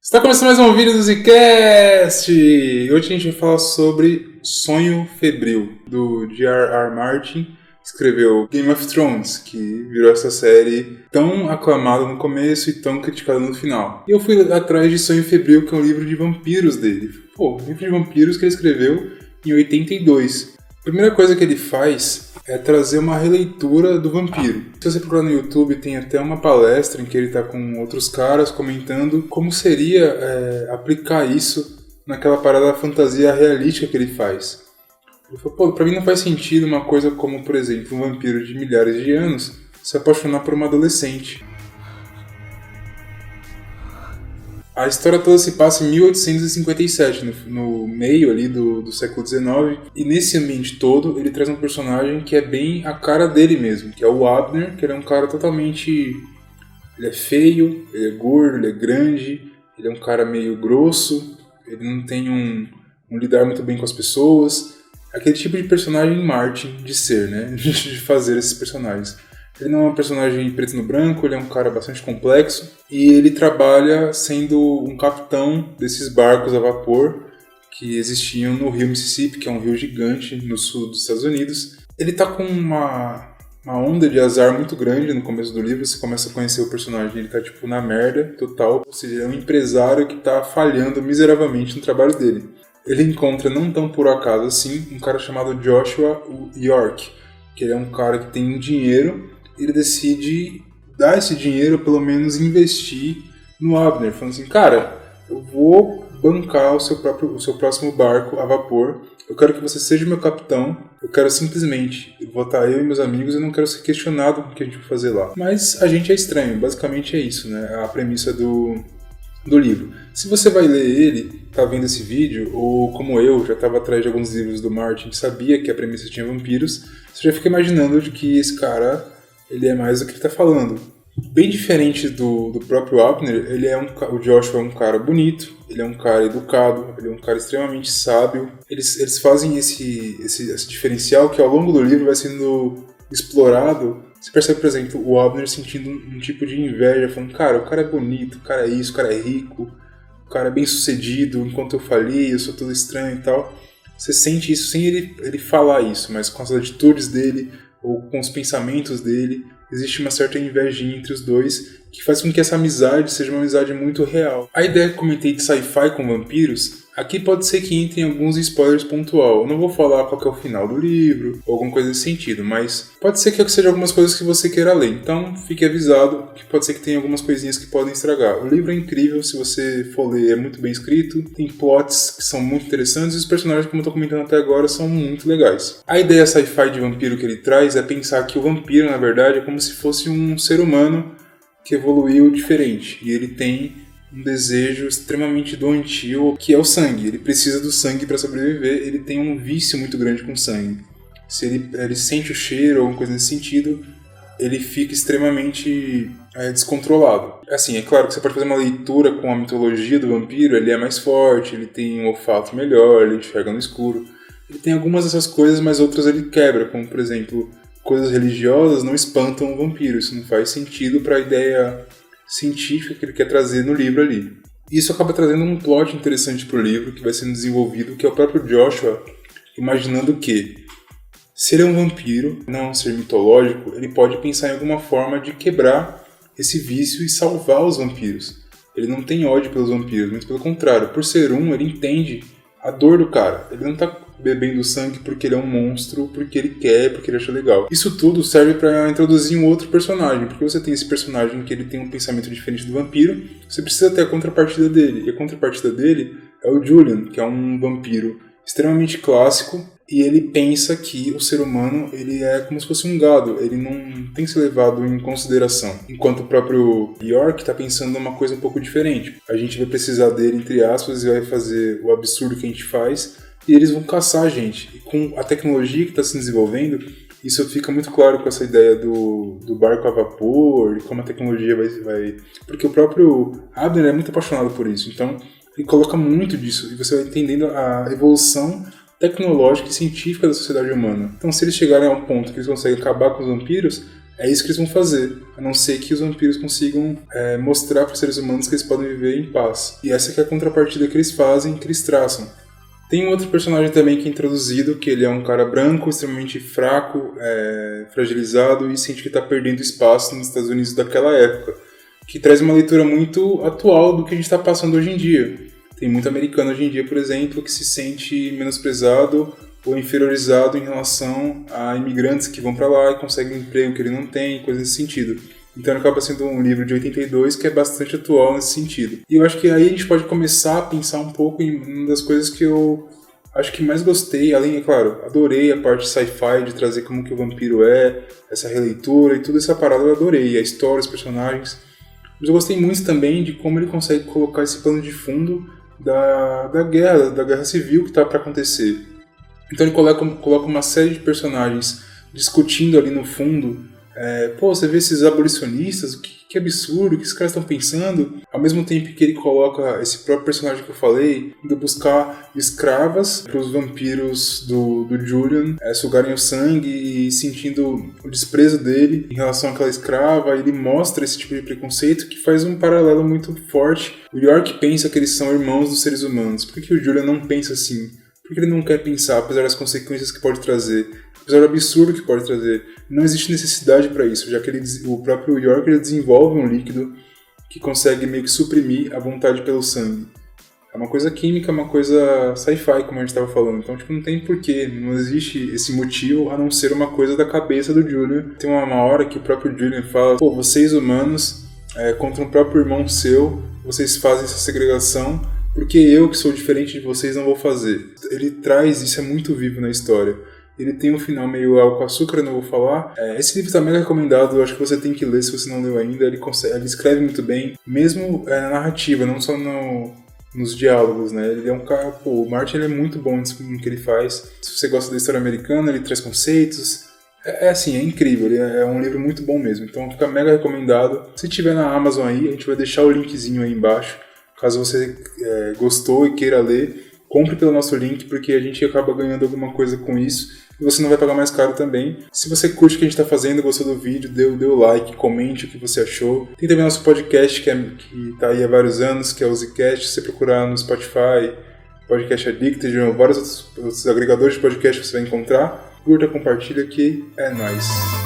Está começando mais um vídeo do Zcast! Hoje a gente vai falar sobre Sonho Febril, do J.R.R. Martin, que escreveu Game of Thrones, que virou essa série tão aclamada no começo e tão criticada no final. E eu fui atrás de Sonho Febril, que é um livro de vampiros dele. Um livro de vampiros que ele escreveu em 82. A primeira coisa que ele faz é trazer uma releitura do vampiro. Se você procurar no YouTube, tem até uma palestra em que ele está com outros caras comentando como seria aplicar isso naquela parada da fantasia realística que ele faz. Ele falou, pra mim não faz sentido uma coisa como, por exemplo, um vampiro de milhares de anos se apaixonar por uma adolescente. A história toda se passa em 1857, no meio ali do século XIX, e nesse ambiente todo ele traz um personagem que é bem a cara dele mesmo, que é o Abner, que ele é um cara totalmente... Ele é feio, ele é gordo, ele é grande, ele é um cara meio grosso, ele não tem um lidar muito bem com as pessoas, aquele tipo de personagem Martin de ser, né, de fazer esses personagens. Ele não é um personagem preto no branco, ele é um cara bastante complexo e ele trabalha sendo um capitão desses barcos a vapor que existiam no rio Mississippi, que é um rio gigante no sul dos Estados Unidos. Ele tá com uma onda de azar muito grande no começo do livro, você começa a conhecer o personagem, ele tá tipo na merda total, ou seja, é um empresário que tá falhando miseravelmente no trabalho dele. Ele encontra, não tão por acaso assim, um cara chamado Joshua York, que ele é um cara que tem dinheiro. Ele decide dar esse dinheiro, pelo menos investir no Abner, falando assim, cara, eu vou bancar o seu próximo barco a vapor, eu quero que você seja meu capitão, eu quero simplesmente botar eu e meus amigos, eu não quero ser questionado com o que a gente vai fazer lá. Mas a gente é estranho, basicamente é isso, né? A premissa do livro. Se você vai ler ele, tá vendo esse vídeo, ou como eu, já estava atrás de alguns livros do Martin, sabia que a premissa tinha vampiros, você já fica imaginando de que esse cara... ele é mais do que ele está falando. Bem diferente do próprio Abner, o Joshua é um cara bonito, ele é um cara educado, ele é um cara extremamente sábio. Eles fazem esse diferencial que ao longo do livro vai sendo explorado. Você percebe, por exemplo, o Abner sentindo um tipo de inveja, falando, cara, o cara é bonito, o cara é isso, o cara é rico, o cara é bem sucedido, enquanto eu falhei, eu sou todo estranho e tal. Você sente isso sem ele falar isso, mas com as atitudes dele, ou com os pensamentos dele, existe uma certa invejinha entre os dois que faz com que essa amizade seja uma amizade muito real. A ideia que eu comentei de sci-fi com vampiros, aqui pode ser que entre em alguns spoilers pontual. Eu não vou falar qual que é o final do livro, ou alguma coisa desse sentido, mas pode ser que seja algumas coisas que você queira ler. Então fique avisado que pode ser que tenha algumas coisinhas que podem estragar. O livro é incrível, se você for ler, é muito bem escrito, tem plots que são muito interessantes e os personagens, como eu estou comentando até agora, são muito legais. A ideia sci-fi de vampiro que ele traz é pensar que o vampiro, na verdade, é como se fosse um ser humano que evoluiu diferente, e ele tem um desejo extremamente doentio, que é o sangue. Ele precisa do sangue para sobreviver, ele tem um vício muito grande com sangue. Se ele sente o cheiro ou alguma coisa nesse sentido, ele fica extremamente descontrolado. Assim, é claro que você pode fazer uma leitura com a mitologia do vampiro, ele é mais forte, ele tem um olfato melhor, ele enxerga no escuro. Ele tem algumas dessas coisas, mas outras ele quebra, como por exemplo, coisas religiosas não espantam o vampiro. Isso não faz sentido para a ideia científica que ele quer trazer no livro ali. Isso acaba trazendo um plot interessante para o livro que vai sendo desenvolvido, que é o próprio Joshua imaginando que, se ele é um vampiro, não um ser mitológico, ele pode pensar em alguma forma de quebrar esse vício e salvar os vampiros. Ele não tem ódio pelos vampiros, mas pelo contrário, por ser ele entende a dor do cara. Ele não está bebendo sangue porque ele é um monstro, porque ele quer, porque ele acha legal. Isso tudo serve para introduzir um outro personagem, porque você tem esse personagem que ele tem um pensamento diferente do vampiro, você precisa ter a contrapartida dele, e a contrapartida dele é o Julian, que é um vampiro extremamente clássico, e ele pensa que o ser humano ele é como se fosse um gado, ele não tem que ser levado em consideração. Enquanto o próprio York está pensando uma coisa um pouco diferente. A gente vai precisar dele, entre aspas, e vai fazer o absurdo que a gente faz, e eles vão caçar a gente. E com a tecnologia que está se desenvolvendo, isso fica muito claro com essa ideia do barco a vapor, e como a tecnologia vai... Porque o próprio Abner é muito apaixonado por isso, então ele coloca muito disso, e você vai entendendo a evolução tecnológica e científica da sociedade humana. Então, se eles chegarem a um ponto que eles conseguem acabar com os vampiros, é isso que eles vão fazer, a não ser que os vampiros consigam mostrar para os seres humanos que eles podem viver em paz. E essa que é a contrapartida que eles fazem, que eles traçam. Tem um outro personagem também que é introduzido, que ele é um cara branco, extremamente fraco, fragilizado e sente que está perdendo espaço nos Estados Unidos daquela época, que traz uma leitura muito atual do que a gente está passando hoje em dia. Tem muito americano hoje em dia, por exemplo, que se sente menosprezado ou inferiorizado em relação a imigrantes que vão para lá e conseguem um emprego que ele não tem, coisa nesse sentido. Então acaba sendo um livro de 82 que é bastante atual nesse sentido. E eu acho que aí a gente pode começar a pensar um pouco em uma das coisas que eu acho que mais gostei, além, é claro, adorei a parte sci-fi de trazer como que o vampiro essa releitura e toda essa parada eu adorei, a história, os personagens. Mas eu gostei muito também de como ele consegue colocar esse plano de fundo da guerra civil que está para acontecer. Então ele coloca uma série de personagens discutindo ali no fundo. Você vê esses abolicionistas, que absurdo, o que esses caras estão pensando? Ao mesmo tempo que ele coloca esse próprio personagem que eu falei, indo buscar escravas para os vampiros do Julian sugarem o sangue e sentindo o desprezo dele em relação àquela escrava, ele mostra esse tipo de preconceito que faz um paralelo muito forte. O York pensa que eles são irmãos dos seres humanos. Por que o Julian não pensa assim? Por que ele não quer pensar, apesar das consequências que pode trazer? Apesar do absurdo que pode trazer, não existe necessidade para isso, já que o próprio York ele desenvolve um líquido que consegue meio que suprimir a vontade pelo sangue. É uma coisa química, uma coisa sci-fi, como a gente estava falando. Então, não tem porquê, não existe esse motivo a não ser uma coisa da cabeça do Julian. Tem uma hora que o próprio Julian fala, vocês humanos, contra um próprio irmão seu, vocês fazem essa segregação, porque eu, que sou diferente de vocês, não vou fazer. Ele traz isso, é muito vivo na história. Ele tem um final meio água com açúcar, eu não vou falar. Esse livro está mega recomendado, eu acho que você tem que ler se você não leu ainda. Ele escreve muito bem, mesmo na narrativa, não só nos diálogos, né? Ele é um cara, o Martin ele é muito bom no que ele faz. Se você gosta da história americana, ele traz conceitos. É incrível, ele é um livro muito bom mesmo. Então fica mega recomendado. Se tiver na Amazon aí, a gente vai deixar o linkzinho aí embaixo. Caso você gostou e queira ler, compre pelo nosso link, porque a gente acaba ganhando alguma coisa com isso. E você não vai pagar mais caro também. Se você curte o que a gente está fazendo, gostou do vídeo, dê o like, comente o que você achou. Tem também nosso podcast, que está aí há vários anos, que é o Zcast. Se você procurar no Spotify, Podcast Addicted, vários outros agregadores de podcast que você vai encontrar. Curta, compartilha, que é nóis.